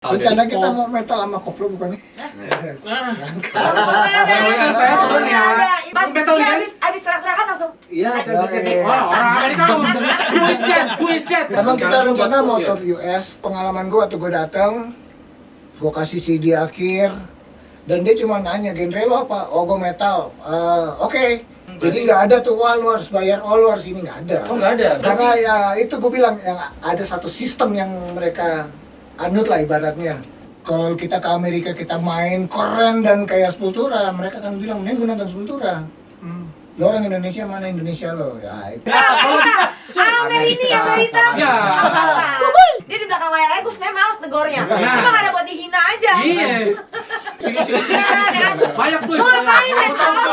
Rencana kita mau metal sama koplo bukan nih? Saya turun ya. Pas Metal dia kan? abis teriak-teriakan langsung. Iya, Wah, orang Amerika who is that? Emang kita rencana mau tour US. Pengalaman gua tuh gua datang, gua kasih CD akhir, dan dia cuma nanya genre lo apa? Oh gua metal. Oke. Jadi nggak ada tuh wah lu harus bayar, oh lu harus ini nggak ada. Oh nggak ada. Karena ya itu gua bilang yang ada satu sistem yang mereka anut lah ibaratnya. Kalau kita ke Amerika kita main keren dan kayak Sepultura, mereka kan bilang mending gua nonton Sepultura. Lo orang Indonesia mana Indonesia lo? Ya itu. Amerika. Ya. Dia di belakang layar aja, gue sebenernya males negornya. Nah. Cuma ada buat dihina aja. Iya. Sini. Banyak tuh. Lu ngapain ya, sama?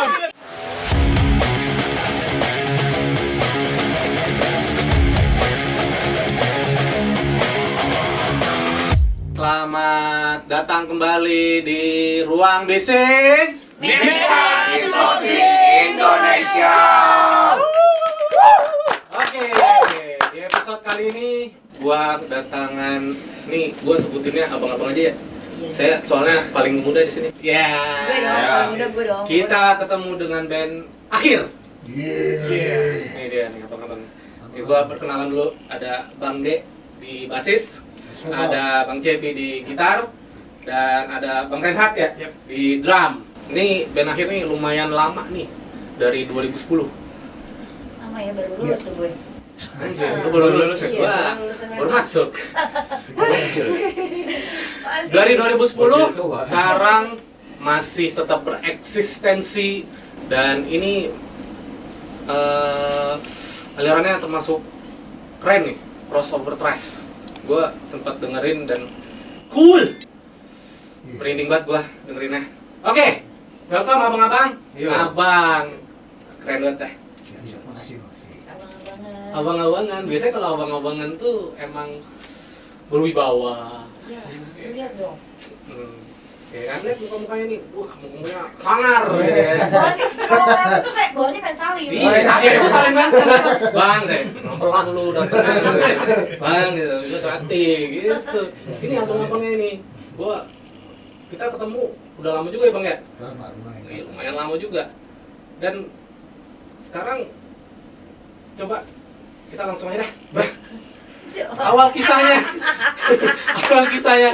Selamat datang kembali di Ruang Bising Mimika Diskusi Indonesia. Oke, di episode kali ini gua kedatangan nih, gua sebutinnya abang-abang aja ya. Saya soalnya paling muda di sini. Ya. Gue dong, udah gue dong. Kita ketemu dengan band Akhir. Yeah. Ini dia nih abang-abang. Ini gua perkenalan dulu, ada Bang D di basis. Ada Bang Cepi di gitar dan ada Bang Renhat ya di drum. Ini band Akhir nih lumayan lama nih, dari 2010. Lama ya, baru lulus tuh gue. Lu baru lulus ya? Iya, Wah, baru masuk. Masih. Dari 2010 sekarang masih tetap bereksistensi dan ini alirannya termasuk keren nih, crossover thrash. Gue sempat dengerin dan cool, merinding banget gue dengerinnya. Oke, welcome abang-abang. Abang, keren banget deh. Makasih. Abang-abangan. Abang-abangan, biasanya kalau abang-abangan tuh emang berwibawa. Ya, lihat dong. Ya kan, lihat muka-mukanya nih, mukanya sangar gitu ya. Kalau orang itu kayak bawahnya pengen salim. Iya, akhirnya itu saling banget. Bang, deh, pelan lu datang. Bang, gitu, hati, gitu. Ini abang-abangnya ini, kita ketemu udah lama juga ya bang ya? Iya, lumayan lama juga. Dan sekarang coba kita langsung aja dah. Awal kisahnya,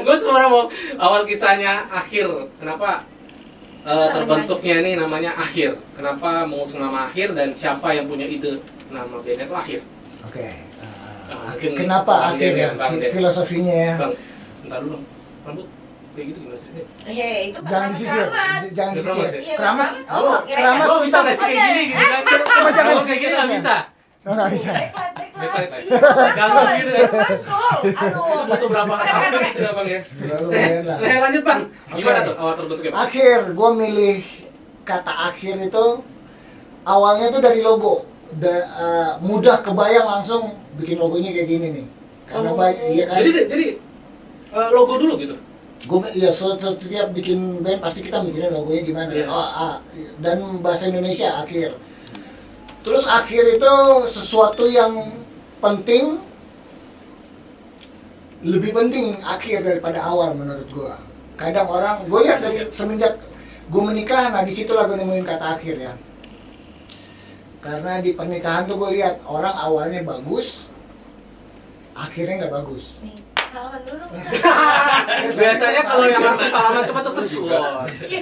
gue cuma mau awal kisahnya Akhir. Kenapa terbentuknya ini namanya Akhir? Kenapa mengusung nama Akhir dan siapa yang punya ide nama bandnya itu Akhir? Oke. Mungkin Kenapa Bang Akhir Den ya? Bang Den. Filosofinya ya. Bang, bentar dulu dong. Rambut kayak gitu gimana ceritanya? Itu kan Jangan disisir. Jangan Keramas disisir. ya? Keramas. Oh, Keramas Gue bisa tuh nggak sih kayak gini gitu kan? Coba jangan Kalau kayak disisir gini nggak aja. bisa. Nggak bisa. Backlight. Ganggu gitu ya. Aduh. Butuh berapa tahun gitu bang ya? Lumayan lah. Nah, lanjut bang. Gimana Oke. tuh awal terbentuknya? Bang? Akhir, gue milih kata akhir itu awalnya tuh dari logo. Mudah kebayang langsung bikin logonya kayak gini nih. Karena iya kan. Jadi logo dulu gitu. Gue ya setiap bikin band pasti kita mikirin logonya gimana. Iya. Dan bahasa Indonesia akhir. Terus akhir itu sesuatu yang penting, lebih penting akhir daripada awal menurut gue. Kadang orang, gue lihat dari semenjak gue menikah, nah disitulah gue nemuin kata akhir ya. Karena di pernikahan tuh gue lihat orang awalnya bagus, akhirnya nggak bagus. Nih, salaman dulu. Biasanya kalau yang langsung salaman cepat tuh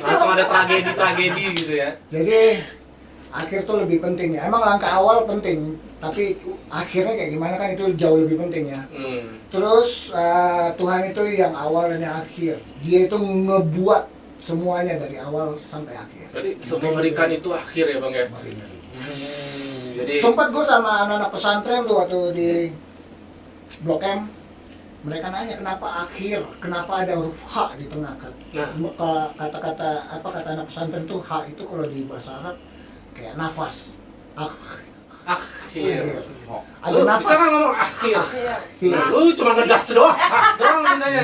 langsung ada tragedi gitu ya. Jadi akhir tuh lebih penting ya. Emang langkah awal penting, tapi akhirnya kayak gimana kan itu jauh lebih penting ya. Terus Tuhan itu yang awal dan yang akhir. Dia itu ngebuat semuanya dari awal sampai akhir. Berarti semengerikan itu akhir ya bang ya. Jadi Sempat gue sama anak-anak pesantren tuh waktu di Blok M. Mereka nanya kenapa akhir, kenapa ada huruf H di tengah kan? Nah. Kalau kata anak pesantren tuh H itu kalau di bahasa Arab kayak nafas. akhir. Ada Lu nafas. bisa nggak ngomong akhir? Iya. Lu cuma ngegas doang. Doang misalnya.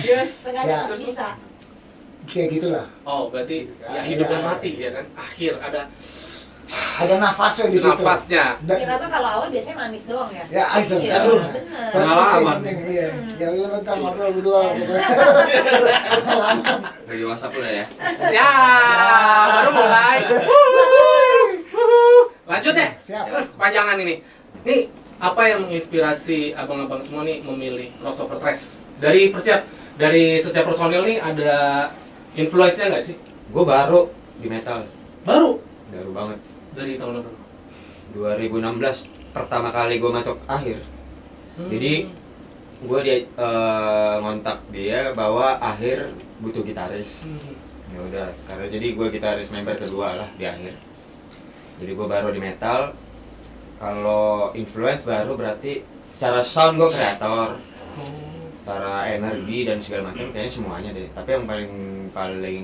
Iya. Sengaja nggak bisa. Kayak gitulah. Oh berarti ya hidup dan mati ya kan? Akhir ada ada nafasnya di situ. Nafasnya. Ya, karena kalau awal biasanya manis doang ya. Ya, itu. Iya, Aduh. bener. Pengalaman. Penting, iya. Ya lu bentar ngobrol berdua. Pengalaman. Lagi WhatsApp udah ya. Ya, baru mulai. Lanjut deh. Siap. Panjangan ini. Nih, apa yang menginspirasi abang-abang semua nih memilih crossover thrash? Dari setiap personil nih ada influence-nya nggak sih? Gue baru di metal. Baru Banget. dari tahun berapa? 2016 pertama kali gue masuk akhir. Jadi gue ngontak dia bahwa akhir butuh gitaris. Ya udah, karena jadi gue gitaris member kedua lah di akhir. Jadi gue baru di metal. Kalau influence baru berarti secara sound gue kreator, secara energi dan segala macam kayaknya semuanya deh. Tapi yang paling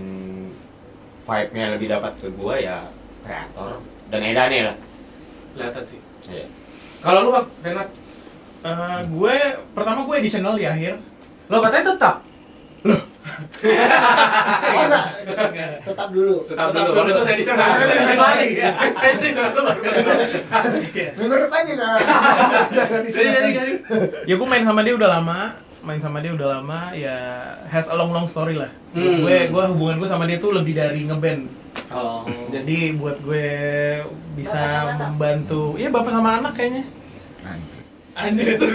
vibe-nya lebih dapat ke gue ya kreator dan edane lah. Kelihatan sih. Iya. Kalau lu Bang, Renat, Gue pertama gue additional di akhir. lo katanya tetap. Oh enggak, tetap dulu. Tetap Tetap dulu. dulu. Kalau itu tradisional. Saya tradisional lu baru. Minggu depan juga. Jadi. Ya gue main sama dia udah lama, ya has a long story lah. Gue hubungan gue sama dia tuh lebih dari ngeband. Oh. Jadi buat gue bisa Bapak sama anak. membantu, ya bapak sama anak kayaknya. Anjir itu.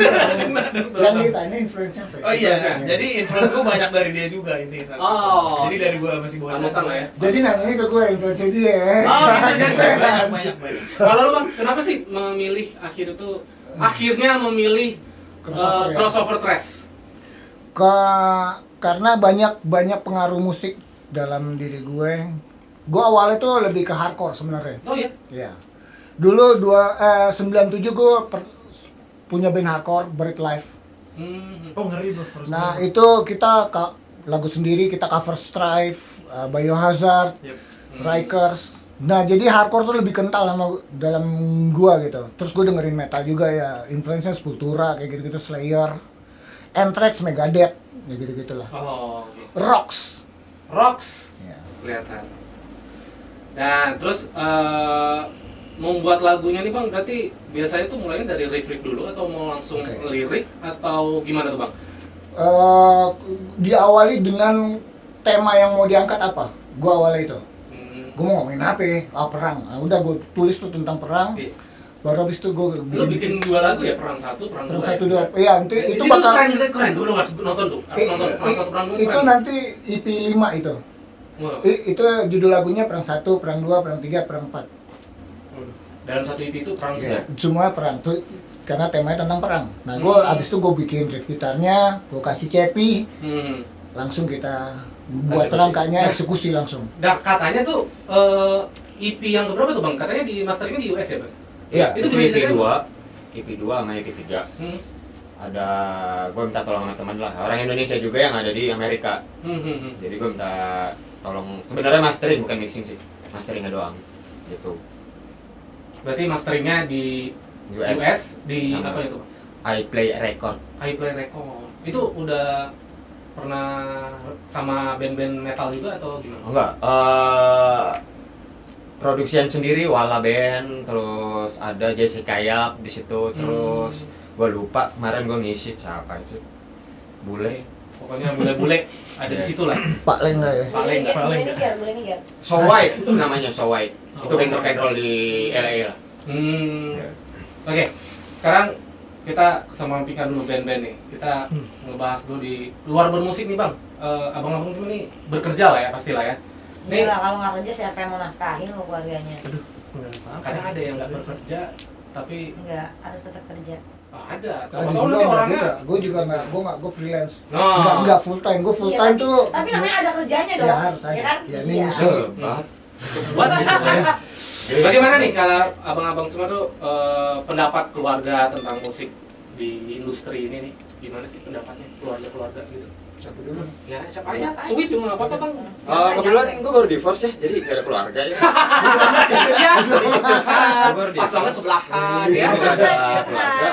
Yang ditanya influence-nya apa? ya? Oh iya, Influence-nya. jadi influence gue banyak dari dia juga ini. Oh. Jadi dari gue masih bocah. Panutan lah ya. Jadi nanyanya ke gue influence dia. Oh, gitu. banyak. Kalau lu Bang, kenapa sih akhirnya memilih Crossover ya? crossover thrash? Karena banyak pengaruh musik dalam diri gue. Gue awalnya tuh lebih ke hardcore sebenarnya. Oh iya. Ya. Dulu 97 gue punya band hardcore, Buried Life. Oh ngeri bro. harus Nah, ngeri. itu kita lagu sendiri, kita cover Strife, Biohazard, Yep. Rikers. Nah, jadi hardcore tuh lebih kental dalam gua gitu. Terus gue dengerin metal juga ya, influence-nya Sepultura kayak gitu-gitu, Slayer, Anthrax, Megadeth, ya gitu-gitulah. Oh, oke. Rocks. Ya. Kelihatan. Dan terus membuat lagunya nih Bang, berarti biasanya tuh mulainya dari riff dulu atau mau langsung Oke. lirik atau gimana tuh Bang? Diawali dengan tema yang mau diangkat apa? Gua awalnya itu. Gue mau ngomongin apa? Perang. Nah, udah gue tulis tuh tentang perang. Iya. Baru habis itu gue Lu bikin 2 lagu ya, perang 1, perang 2. perang 1 2. Iya, nanti itu Itu bakal keren tuh, lu harus nonton tuh. Harus nonton perang 1, perang 2. itu nanti EP 5 itu. Wah. Itu judul lagunya perang 1, perang 2, perang 3, perang 4. Dalam satu EP itu perang Ya, semua. semua perang tuh karena temanya tentang perang. Nah, gue abis itu gue bikin riff gitarnya, gue kasih cepi, langsung kita buat Eksekusi. rangkanya eksekusi langsung. Nah, katanya tuh EP yang keberapa tuh Bang? Katanya di masteringnya di US ya Bang? Iya. Itu Itu bisa EP diceritain? 2, EP 2 sama EP 3. Ada, gue minta tolong sama teman lah, orang Indonesia juga yang ada di Amerika. Jadi gue minta tolong, sebenarnya mastering bukan mixing sih, masteringnya doang gitu. Berarti masteringnya di US di Sama apa itu Bang? iPlay Record. iPlay Record. Itu udah pernah sama band-band metal juga atau gimana? Enggak, produksian sendiri Wala Band, terus ada Jessica Yap di situ, terus gue lupa kemarin gue ngisi siapa itu, bule, Pokoknya bule-bule ada di situ lah. Pak Leng nggak ya? Paling nggak. Boleh niger. So White itu namanya, So White, itu band rock and roll di LA lah. Ya. Oke, sekarang kita kesampingkan dulu band-band nih. Kita ngebahas dulu di luar bermusik nih Bang. Abang-abang cuma nih bekerja lah ya pastilah ya. Nih, Iya lah, kalau nggak kerja siapa yang mau nafkahin lo keluarganya? kadang ada yang nggak bekerja tapi Enggak, harus tetap kerja. ada. Ada Tahu-tahu juga nanti enggak orangnya. juga. Gue juga gue freelance. Nah. Enggak full time. Gue full Iya, time tapi- tuh. Tapi namanya ada kerjanya dong. Ya harus ada. Ya kan? Ya, ini Iya. musik. Banget. Buat gitu ya. Bagaimana nih kalau abang-abang semua tuh pendapat keluarga tentang musik di industri ini nih? Gimana sih pendapatnya keluarga-keluarga gitu? Siapa dulu? Ya siapa aja? Sweet juga nggak apa-apa Bang. Kebetulan gue baru divorce ya, jadi gak ada keluarga ya. Ya, Baru pas banget sebelahan ya. Gak ada keluarga.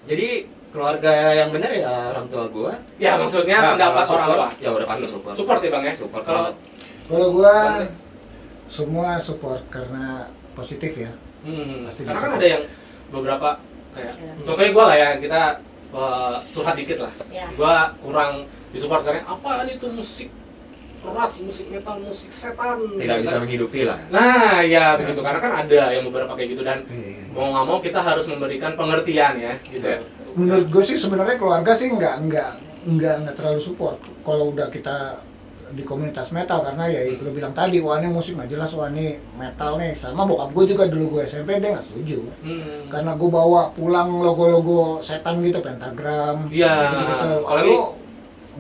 Jadi keluarga yang benar ya orang tua gue. Ya maksudnya Nah, pendapat kalau orang support, tua. ya udah pasti support. Support ya Bang ya. Support Kalau banget. Kalau gue semua support karena positif ya. Pasti Karena bisa. kan ada yang beberapa kayak Iya. contohnya gue lah ya, kita curhat dikit lah. Iya. Gue kurang disupport karena apa ini tuh musik keras, musik metal, musik setan. Tidak gitu bisa kan. menghidupi lah. Nah, ya begitu, karena kan ada yang beberapa kayak gitu dan Iya. mau nggak mau kita harus memberikan pengertian ya, gitu ya. Menurut gue sih sebenarnya keluarga sih nggak terlalu support kalau udah kita di komunitas metal, karena ya itu lo bilang tadi, wah ini musik nggak jelas, wah ini metal nih. Sama bokap gue juga dulu gue SMP dia nggak setuju, karena gue bawa pulang logo-logo setan gitu, pentagram, Iya, gitu. apalagi- Lalu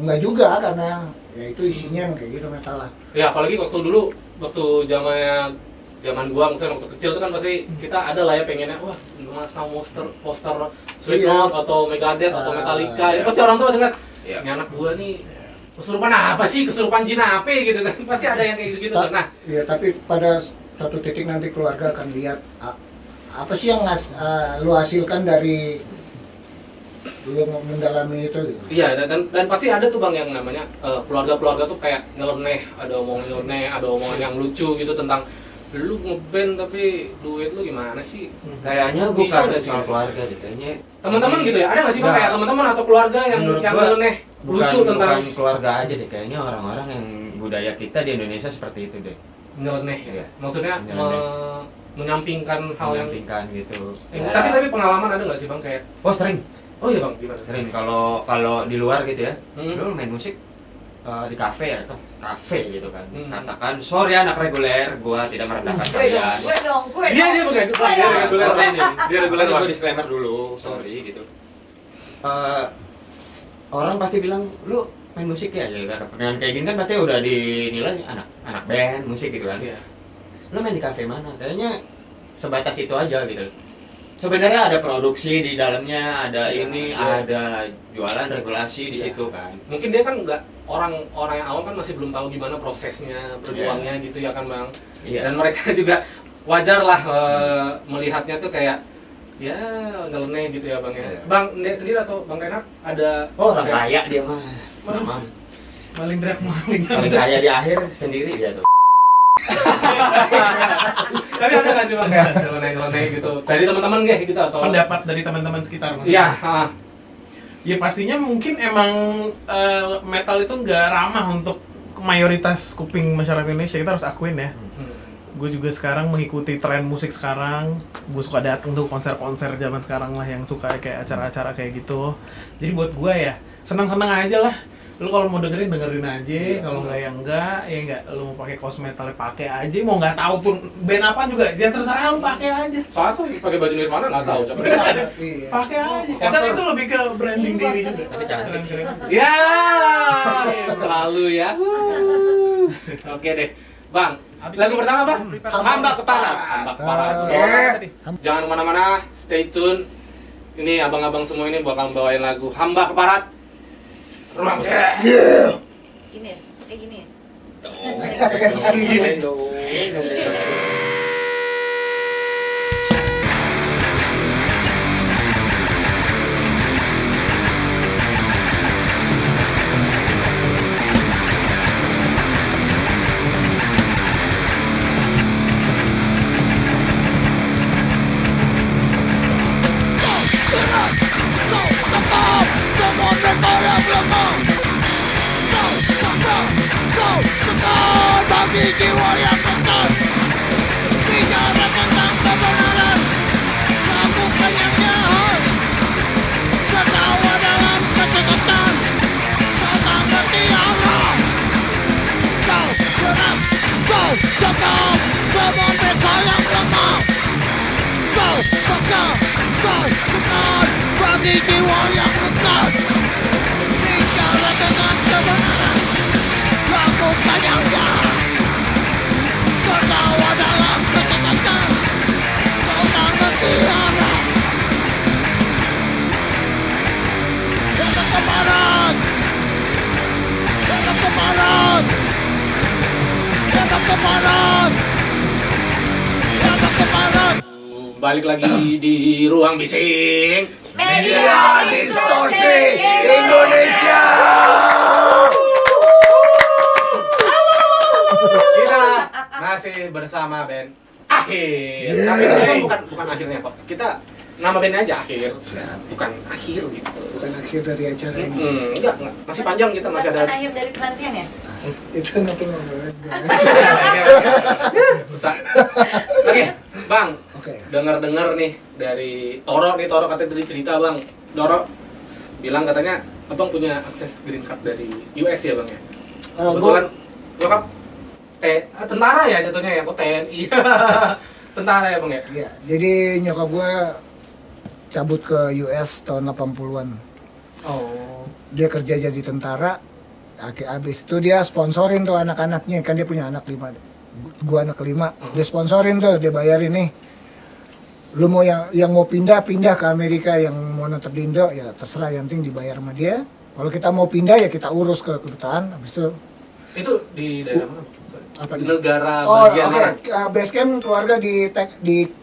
nggak juga, karena ya itu isinya kayak gitu metal lah. Ya apalagi waktu dulu, waktu zaman gua, misalnya waktu kecil tuh kan pasti kita ada lah ya pengennya, wah masang poster Slipknot atau Megadeth atau Metallica, ya pasti orang tua ngeliat, Iya. ini anak gua nih kesurupan apa sih, kesurupan jin apa gitu kan, pasti ada yang kayak gitu-gitu. Nah, Iya, tapi pada suatu titik nanti keluarga akan lihat apa sih yang lu hasilkan dari lu mendalami itu gitu. iya dan pasti ada tuh bang yang namanya keluarga-keluarga tuh kayak nyeleneh, ada omongan nyeleneh, ada omongan yang lucu gitu tentang lu ngeband tapi duit lu gimana sih? Kayaknya Bisa bukan nggak sih? soal keluarga deh, kayaknya Teman-teman gitu ya, ada nggak sih bang Nggak. kayak teman-teman atau keluarga yang menurut gua nyeleneh lucu tentang bukan keluarga aja deh, kayaknya orang-orang yang budaya kita di Indonesia seperti itu deh. nyeleneh ya? Iya. Maksudnya Nyeleneh. menyampingkan hal yang Menyampingkan gitu. tapi pengalaman ada nggak sih bang kayak Oh sering, oh iya bang gimana? sering kalau di luar gitu ya. Hmm. Lu main musik di kafe ya, ke kafe gitu kan. Hmm. Katakan, sorry anak reguler, gua tidak merendahkan kalian. Gue dong. Dia bukan Oh, iya. dia reguler Gue bang. disclaimer dulu, sorry gitu. Orang pasti bilang, lu main musik ya, dengan kayak gini kan pasti udah dinilai anak band musik gitu kan. Iya. Lu main di kafe mana? Kayaknya sebatas itu aja gitu. Sebenarnya ada produksi di dalamnya, ada ini, iya. ada jualan regulasi di Iya. situ kan. Mungkin dia kan nggak orang yang awam kan masih belum tahu gimana prosesnya berjuangnya gitu ya kan bang. Iya. Dan mereka juga wajar lah melihatnya tuh kayak ya nyeleneh gitu ya bang ya. Iya. Bang Ndek sendiri atau bang Renat ada Oh, orang ya? kaya dia mah. Memang. Maling teriak maling. Paling kaya di akhir sendiri dia tuh. Tapi ada nggak sih bang kayak nyeleneh gitu dari teman-teman kayak gitu atau? Pendapat dari teman-teman sekitar maksudnya. Iya. Ya pastinya mungkin emang metal itu nggak ramah untuk mayoritas kuping masyarakat Indonesia, kita harus akuin ya. Gue juga sekarang mengikuti tren musik sekarang, gue suka dateng tuh konser-konser zaman sekarang lah yang suka kayak acara-acara kayak gitu. Jadi buat gue ya senang-senang aja lah. Lu kalau mau dengerin aja, kalau nggak ya enggak. Lu mau pakai kaos metal pakai aja, mau nggak tahu pun band apa juga, ya terserah lu pakai aja. Soalnya tuh pakai baju Nirvana nggak tahu siapa dia. Iya. Pakai aja. Kadang itu lebih ke branding diri juga. Tapi cantik. Keren-keren. Ya, selalu ya. Oke deh, Bang. Lagu pertama apa? Hamba Keparat. Hamba Keparat. Jangan kemana-mana, stay tune. Ini abang-abang semua ini bakal bawain lagu Hamba Keparat. Ruang musik. Gini ya? Kayak gini ya? Bagi jiwa yang kekal, bicara tentang kebenaran, lakukan yang jahat, tertawa dalam kesesatan, kau tak ngerti Allah. Kau serang, kau cekal semua mereka yang lemah. Kau paksa, kau tekan bagi jiwa yang kekal, bicara tentang kebenaran, lakukan yang jahat. Tertawa dalam kesesatan, kau tak ngerti arah. Jangan keparat, jangan keparat, jangan keparat, jangan keparat. Balik lagi di Ruang Bising. Media Distorsi Indonesia. Kita masih bersama band akhir. Tapi itu kan bukan akhirnya kok. Kita nama bandnya aja akhir. Bukan akhir gitu. Bukan akhir dari acara ini. Enggak. Masih panjang kita masih ada. Bukan akhir dari penantian ya? Itu nanti ngobrolin. Susah. Oke, Bang. Oke. Dengar-dengar nih dari Toro katanya tadi cerita Bang. Toro bilang katanya Abang punya akses green card dari US ya Bang ya? Kebetulan nyokap tentara ya jatuhnya ya, kok TNI. Tentara ya Bang ya? Iya, jadi nyokap gue cabut ke US tahun 80-an. Oh. Dia kerja jadi tentara. Habis itu dia sponsorin tuh anak-anaknya, kan dia punya anak 5. Gua anak 5. Dia sponsorin tuh, dia bayarin nih. Lu mau yang mau pindah ke Amerika, yang mau tetap di Indo ya terserah, yang penting dibayar sama dia. Kalau kita mau pindah ya kita urus ke kedutaan. Habis itu di daerah mana? apa Di negara Oh, bagian oke. mana? Base camp keluarga di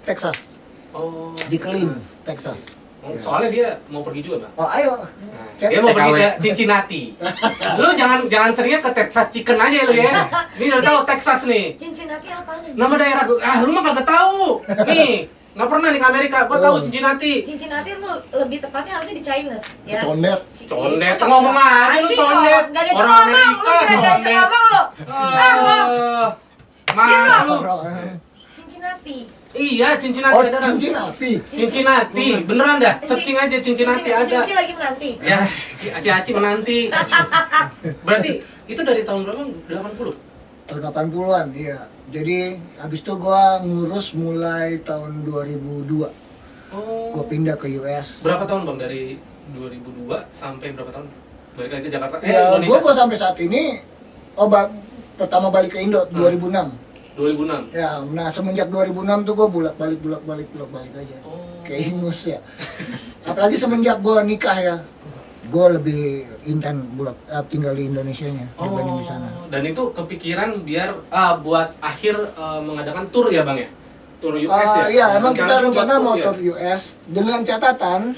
Texas. Oh. Di Killeen, Texas. Oh, soalnya dia mau pergi juga Bang. Oh, ayo. Nah, dia mau pergi ke Cincinnati. Lu jangan serius ke Texas Chicken aja lu ya. Ini udah tahu Texas nih. Cincinnati apaan aja? Nama daerah lu mah kagak tahu. Nih, nggak pernah nih ke Amerika. Gua tahu Cincinnati. Cincinnati tuh lebih tepatnya harusnya di Chinese ya. Condet. Condet, ngomong aja lu condet. Gak ada Orang ngomong, lu Amerika, kira gak condet. ngomong lu. Mana lu? Cincinnati. Iya, Cincinnati Oh, ada. cincin api. Cincinnati, beneran dah. Searching aja Cincinnati ada. Cinci lagi menanti. Ya, aci-aci menanti. Berarti itu dari tahun berapa? 80? Tahun 80-an, iya. Jadi habis itu gua ngurus mulai tahun 2002. Oh. Gua pindah ke US. Berapa tahun Bang dari 2002 sampai berapa tahun? Balik lagi ke Jakarta. Ya, Indonesia. gua sampai saat ini pertama balik ke Indo 2006. 2006. Ya, nah semenjak 2006 tuh gua bolak-balik aja. Oh. Kayak ingus ya. Apalagi semenjak gua nikah ya. Gua lebih intent tinggal di Indonesianya dibanding di sana. Dan itu kepikiran biar buat akhir mengadakan tour ya Bang ya? Tour US ya? Iya, emang kita Rencana rencana buat mau tour tour US dengan catatan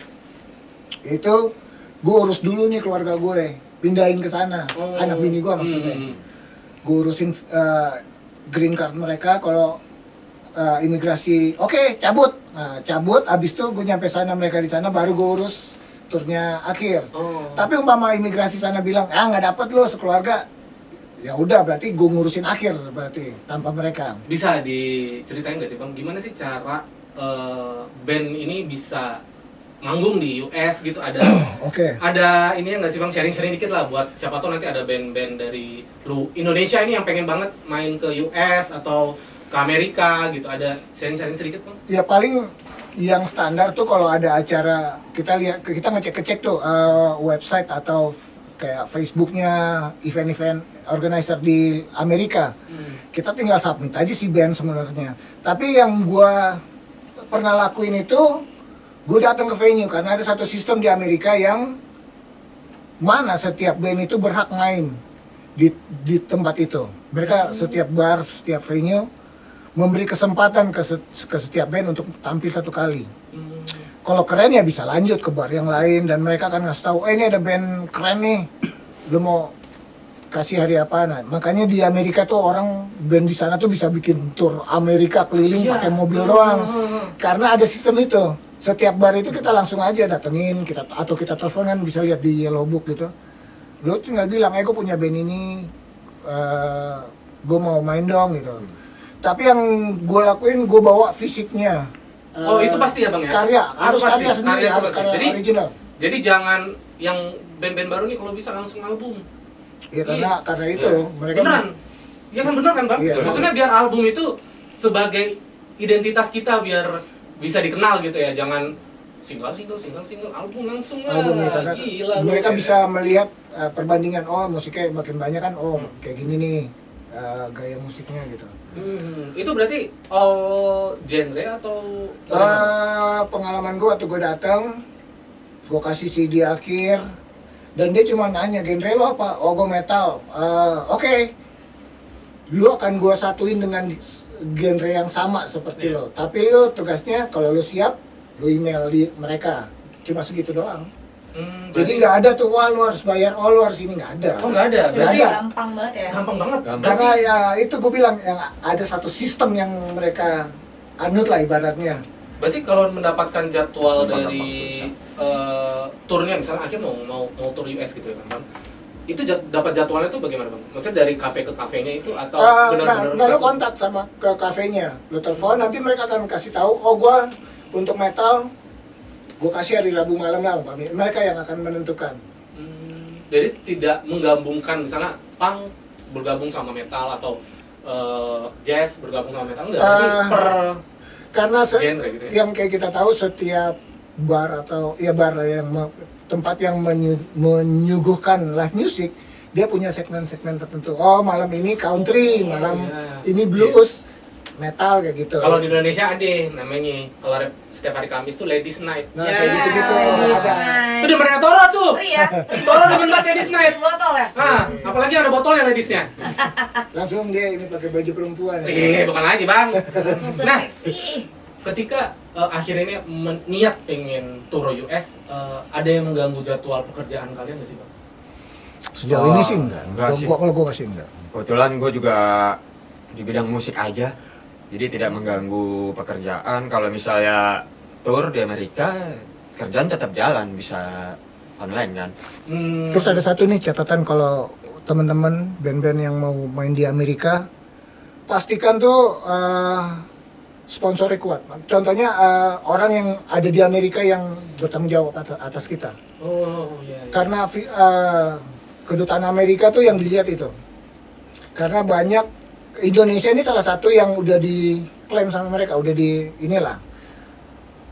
itu gue urus dulu nih keluarga gue, pindahin ke sana, anak bini gue maksudnya. Gue urusin green card mereka, kalau imigrasi oke, cabut. Nah, cabut, abis itu gue nyampe sana, mereka di sana, baru gue urus turnya akhir. Tapi umpama imigrasi sana bilang, nggak dapet lo sekeluarga, ya udah berarti gue ngurusin akhir berarti tanpa mereka. Bisa diceritain nggak sih Bang, gimana sih cara band ini bisa manggung di US gitu? Ada Oke. ada ini nggak sih Bang, sharing-sharing dikit lah buat siapa tahu nanti ada band-band dari Indonesia ini yang pengen banget main ke US atau ke Amerika gitu, ada sharing-sharing sedikit Bang? Ya paling yang standar tuh kalau ada acara kita ngecek tuh website atau kayak Facebooknya event-event organizer di Amerika. Kita tinggal submit aja si band sebenarnya. Tapi yang gua pernah lakuin itu, gue datang ke venue karena ada satu sistem di Amerika yang mana setiap band itu berhak main di tempat itu. Mereka setiap bar, setiap venue memberi kesempatan ke setiap band untuk tampil satu kali. Kalau keren ya bisa lanjut ke bar yang lain, dan mereka akan ngasih tahu, ini ada band keren nih, lu mau kasih hari apa? Nah, makanya di Amerika tuh orang band di sana tuh bisa bikin tour Amerika keliling pakai mobil doang, karena ada sistem itu. Setiap bar itu kita langsung aja datengin, atau kita teleponan, bisa lihat di Yellow Book gitu. Lu tinggal bilang, gue punya band ini, gue mau main dong gitu. Tapi yang gue lakuin, gue bawa fisiknya. Itu pasti ya Bang ya? Karya, Itu harus pasti. karya sendiri, Karya harus itu karya pasti. original. Jadi jangan yang band-band baru nih kalau bisa langsung album. Ya karena itu mereka beneran. Iya kan, bener kan Bang? Iya. Maksudnya biar album itu sebagai identitas kita, biar bisa dikenal gitu ya. Jangan single, album langsung lah. album ya, karena Gila, mereka lu. bisa melihat perbandingan, musiknya makin banyak kan, kayak gini nih gaya musiknya gitu. Itu berarti all genre atau Pengalaman gue waktu gue datang, gue kasih CD akhir, dan dia cuma nanya, genre lo apa? Oh, gue metal. Oke. Lu akan gue satuin dengan genre yang sama seperti lo, tapi lo tugasnya kalau lo siap, lo email di mereka, cuma segitu doang. Jadi nggak ada tuh, wah lu harus bayar, lu harus ini, nggak ada. Oh, nggak ada. Nggak Berarti ada. Gampang banget ya. gampang banget. Karena ya itu gue bilang, yang ada satu sistem yang mereka anut lah ibaratnya. Berarti kalau mendapatkan jadwal Gampang-gampang dari susah. turnya misalnya akhir mau tur US gitu ya Bang. Itu dapat jadwalnya tuh bagaimana Bang? Maksudnya dari kafe ke kafenya itu atau benar-benar Nah, lu satu? kontak sama ke kafenya, lu telepon, nanti mereka akan kasih tahu, oh gua untuk metal, gua kasih hari Rabu malam lah, mereka yang akan menentukan. Jadi tidak menggabungkan misalnya punk bergabung sama metal atau jazz bergabung sama metal enggak? Jadi per Karena genre gitu ya? yang kayak kita tahu setiap bar atau ya bar lah yang tempat yang menyuguhkan live music, dia punya segmen-segmen tertentu. Oh malam ini country, malam iya. ini blues, metal kayak gitu. Kalau di Indonesia ada namanya kalau setiap hari Kamis tuh Ladies Night. Nah kayak gitu-gitu ada. Itu di mereka Toro tuh. Oh iya. Toro demen banget Ladies Night. Botol ya? Nah, apalagi ada botolnya ladiesnya. Langsung dia ini pakai baju perempuan. Bukan lagi bang. Langsung Nah, seksi. ketika akhirnya ini niat pengen tur US, ada yang mengganggu jadwal pekerjaan kalian nggak sih bang? Sejauh ini sih enggak. sih. Kalau gua kasih enggak. Kebetulan gue juga di bidang musik aja, jadi tidak mengganggu pekerjaan. Kalau misalnya tour di Amerika, kerjaan tetap jalan, bisa online kan. Terus ada satu nih catatan kalau teman-teman band-band yang mau main di Amerika, pastikan tuh sponsornya kuat. Contohnya orang yang ada di Amerika yang bertanggung jawab atas kita. Oh iya. Karena kedutaan Amerika tuh yang dilihat itu. Karena banyak Indonesia ini salah satu yang udah diklaim sama mereka, udah di inilah.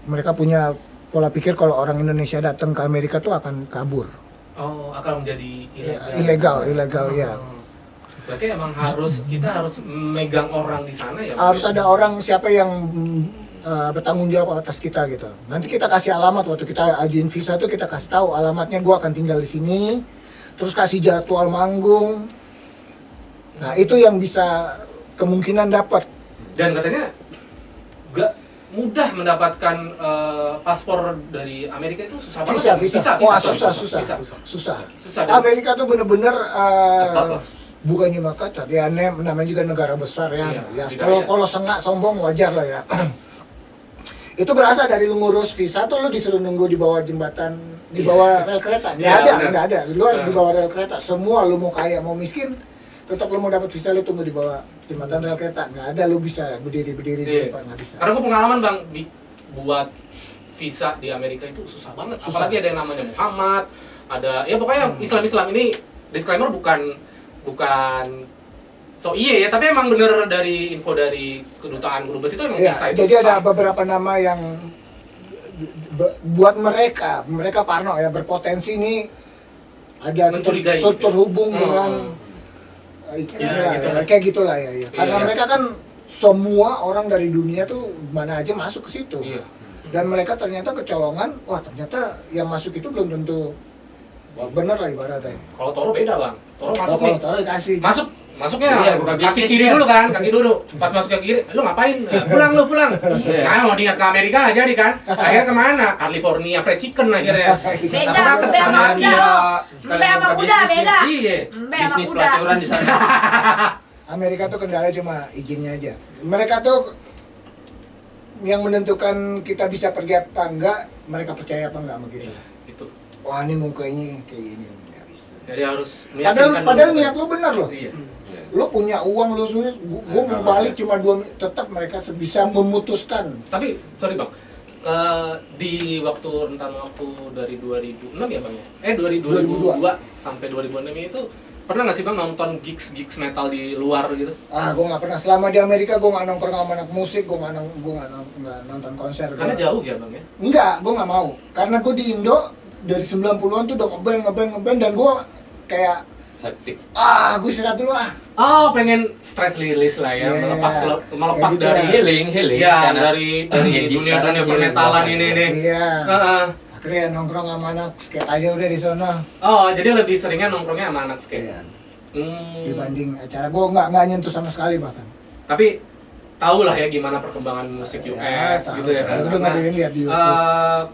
Mereka punya pola pikir kalau orang Indonesia datang ke Amerika tuh akan kabur. Oh, akan menjadi Ilegal ya. Berarti emang kita harus megang orang di sana ya? Harus ada orang siapa yang bertanggung jawab atas kita gitu. Nanti kita kasih alamat waktu kita ajuin visa tuh kita kasih tahu alamatnya gua akan tinggal di sini. Terus kasih jadwal manggung. Nah, itu yang bisa kemungkinan dapat. Dan katanya gak mudah mendapatkan paspor dari Amerika itu susah banget. Visa. Wah, susah. Dan Amerika tuh bener-bener ketat lah. bukan cuma ketat, ya namanya juga negara besar ya. Iya, Ya kalau sengak sombong wajar lah ya. Itu berasa dari lu ngurus visa tuh lu disuruh nunggu di bawah jembatan, di bawah rel kereta. Nggak ada. Lu harus di bawah rel kereta. Semua lu mau kaya mau miskin, tetap lu mau dapat visa lu tunggu di bawah jembatan rel kereta. Nggak ada lu bisa berdiri di depan, nggak bisa. Karena gue pengalaman bang, buat visa di Amerika itu susah banget. Susah. Apalagi ada yang namanya Muhammad, ada ya pokoknya Islam ini disclaimer bukan so iya ya, tapi emang bener dari info dari kedutaan Grubes itu emang Ya, visa itu jadi susah. ada beberapa nama yang buat mereka parno ya, berpotensi nih ada Mencurigai. terhubung dengan inilah, ya, kayak gitulah ya. Karena Iya. mereka kan semua orang dari dunia tuh mana aja masuk ke situ. Iya. Dan mereka ternyata kecolongan, wah ternyata yang masuk itu belum tentu bener lah ibaratnya. Kalau Toro beda bang, Toro masuk Kalau nih, taruh dikasih. masuknya Iya, bukan kaki bisnis kiri ya. dulu kan, kaki dulu. Pas masuk ke kiri, lu ngapain? Pulang. Iya. Nah, mau diingat ke Amerika nggak jadi kan? Akhirnya kemana? California Fried Chicken akhirnya. Beda, Apa Mbe sama lagi kuda ya? lo. Mbe sama kuda beda. Iya. Mbe sama Bisnis kuda. pelacuran di sana. Amerika tuh kendalanya cuma izinnya aja. Mereka tuh yang menentukan kita bisa pergi apa enggak, mereka percaya apa enggak sama kita. Iya, itu. Wah ini mukanya kayak gini, nggak bisa. Jadi harus Padahal niat lu benar loh. Iya. Lu punya uang lu sulit, gua mau balik cuma 2 menit, tetap mereka bisa memutuskan. Tapi sorry bang, di rentan waktu dari 2006 ya bang ya? 2002 sampai 2006 itu pernah nggak sih bang nonton gigs metal di luar gitu? Gua nggak pernah selama di Amerika, gua nggak nongkrong sama anak musik, gua nggak nonton konser. Karena jauh ya bang ya? Enggak, gua nggak mau. Karena gua di Indo dari 90-an tuh udah ngeband dan gua kayak Hektik. gua istirahat dulu Oh, pengen stress release lah ya, Yeah. melepas Kayak gitu dari lah. Healing. ya Karena dari Jadi dunia sekarang permetalan healing ini nih. Iya. Heeh. Akhirnya nongkrong sama anak skate aja udah di sana. Oh, jadi lebih seringnya nongkrongnya sama anak skate. Iya. Hmm. Dibanding acara gua nggak nyentuh sama sekali bahkan. Tapi tahu lah ya gimana perkembangan musik Ya, US tahu, gitu ya kan. tahu. Lu Nah, dengerin, lihat di YouTube.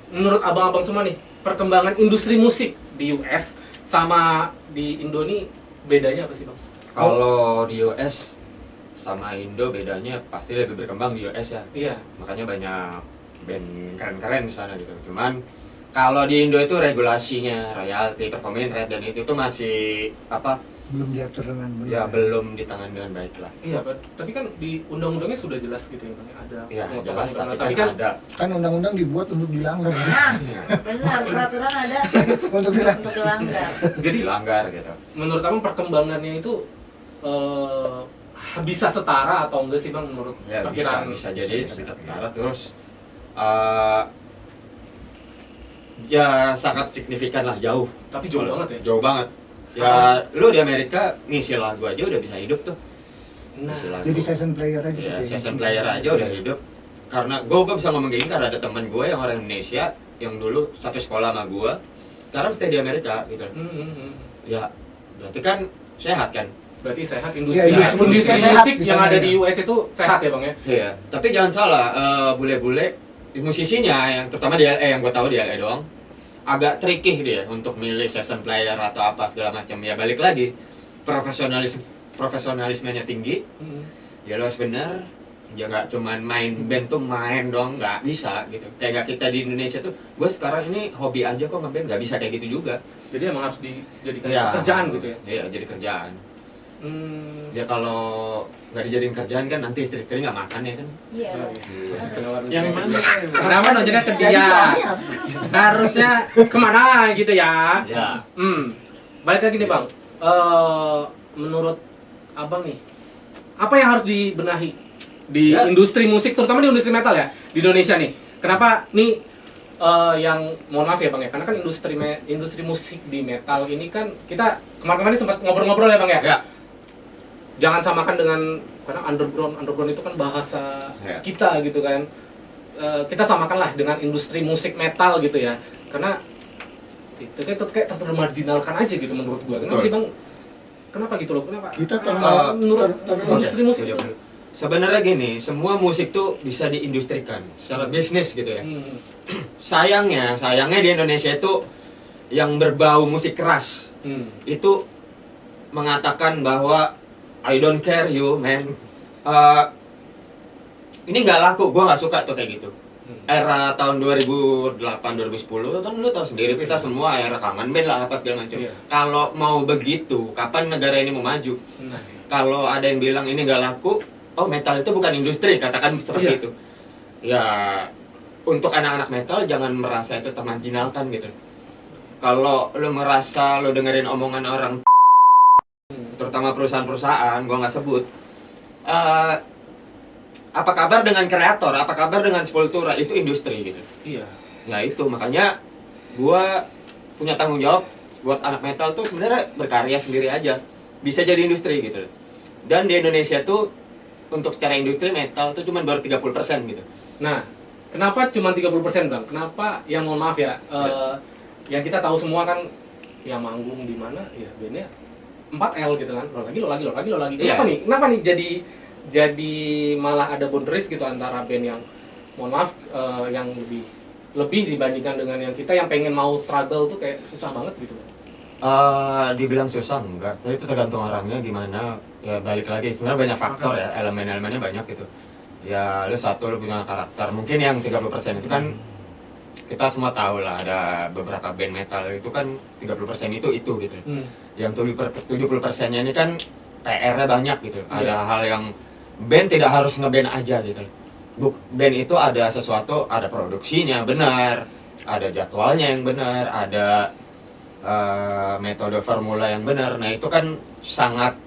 menurut abang-abang semua nih, perkembangan industri musik di US sama di Indo nih bedanya apa sih bang? Kalau di US sama Indo bedanya pasti lebih berkembang di US ya. Iya. Makanya banyak band keren-keren di sana gitu. Cuman kalau di Indo itu regulasinya, royalti, performance rate dan itu tuh masih apa? Belum diatur dengan benar. Ya belum ditangani dengan baik lah. Iya, tapi kan di undang-undangnya sudah jelas gitu ya Bang, ada Ya pengetahuan jelas, undang-undang. tapi kan ada. Kan undang-undang dibuat untuk dilanggar. Nah, Ya, benar peraturan ada Untuk dilanggar. untuk dilanggar. Jadi dilanggar gitu. menurut Abang perkembangannya itu bisa setara atau enggak sih Bang menurut Ya perkiraan? bisa jadi setara terus ya sangat signifikan lah, jauh. Tapi jauh banget ya? Jauh banget. Ya lu di Amerika ngisi lagu aja udah bisa hidup tuh. Nah, Ngisi lagu. Jadi season player aja. Ya, gitu ya. season player aja udah hidup. Karena gue bisa ngomong kayak gini karena ada teman gue yang orang Indonesia yang dulu satu sekolah sama gue, sekarang stay di Amerika gitu. Ya berarti kan sehat kan? berarti sehat Ya, industri industri industri musiknya sehat musik di yang sana ada ya. di US itu sehat ya Bang ya? Iya. Tapi jangan salah, bule-bule musisinya yang terutama di LA yang gue tahu di LA doang agak tricky dia untuk milih season player atau apa segala macam. Ya balik lagi profesionalismenya tinggi. Ya lo harus bener. Ya nggak cuman main band tuh main doang, nggak bisa gitu. Kayak nggak kita di Indonesia tuh, gue sekarang ini hobi aja kok ngeband, nggak bisa kayak gitu juga. Jadi emang harus dijadikan Ya, pekerjaan gitu ya? Iya jadi kerjaan. Ya kalau nggak dijadiin kerjaan kan nanti istri-istri nggak makan ya kan. Iya. Yang mana? Kenapa nontonnya ke Jadi dia? suami harus. Harusnya kemana gitu ya? Ya. Balik lagi nih Bang. Menurut Abang nih, apa yang harus dibenahi di Ya. industri musik, terutama di industri metal ya di Indonesia nih? Kenapa nih yang mohon maaf ya Bang ya, karena kan industri musik di metal ini kan kita kemarin-kemarin sempat ngobrol-ngobrol ya Bang ya. Ya. Jangan samakan dengan karena underground itu kan bahasa Ya. kita gitu kan. Kita samakanlah dengan industri musik metal gitu ya, karena itu kayak termarginalkan aja gitu menurut gua. Kenapa Betul. sih Bang? Kenapa gitu loh? Kenapa? Kita menurut industri musik Oke, itu sebenarnya gini, semua musik tuh bisa diindustrikan secara bisnis gitu ya. Hmm. Sayangnya di Indonesia itu yang berbau musik keras itu mengatakan bahwa I don't care you man. Ini nggak laku, gua nggak suka tuh kayak gitu. Era tahun 2008-2010 kan lu tahu sendiri, kita semua era kangen band lah apa segala macam. Iya. Kalau mau begitu, kapan negara ini mau maju? Nah, Kalau ada yang bilang ini nggak laku, oh metal itu bukan industri, katakan seperti Iya. itu. Ya untuk anak-anak metal jangan merasa itu termarginalkan gitu. Kalau lo merasa lo dengerin omongan orang, terutama perusahaan-perusahaan, gua nggak sebut. Apa kabar dengan kreator? Apa kabar dengan Sepultura? Itu industri gitu. iya. Ya itu makanya gua punya tanggung jawab buat anak metal tuh sebenarnya berkarya sendiri aja. Bisa jadi industri gitu. Dan di Indonesia tuh untuk secara industri metal tuh cuma baru 30% gitu. Nah, kenapa cuma 30% Bang? Kenapa yang mohon maaf ya, yang kita tahu semua kan yang manggung di mana ya bandnya 4L gitu kan. Lo lagi. Iya. Kenapa nih jadi malah ada boundaries gitu antara band yang mohon maaf yang lebih dibandingkan dengan yang kita yang pengen mau struggle tuh kayak susah banget gitu. Dibilang susah enggak, tapi itu tergantung orangnya gimana. Ya balik lagi, sebenarnya banyak faktor ya, elemen-elemennya banyak gitu. Ya lu punya karakter, mungkin yang 30% itu kan kita semua tahu lah, ada beberapa band metal itu kan 30% itu gitu. Yang 70%-nya ini kan PR-nya banyak gitu. Ada hal yang band tidak harus ngeband aja gitu. Band itu ada sesuatu, ada produksinya benar, ada jadwalnya yang benar, ada metode formula yang benar. Nah itu kan sangat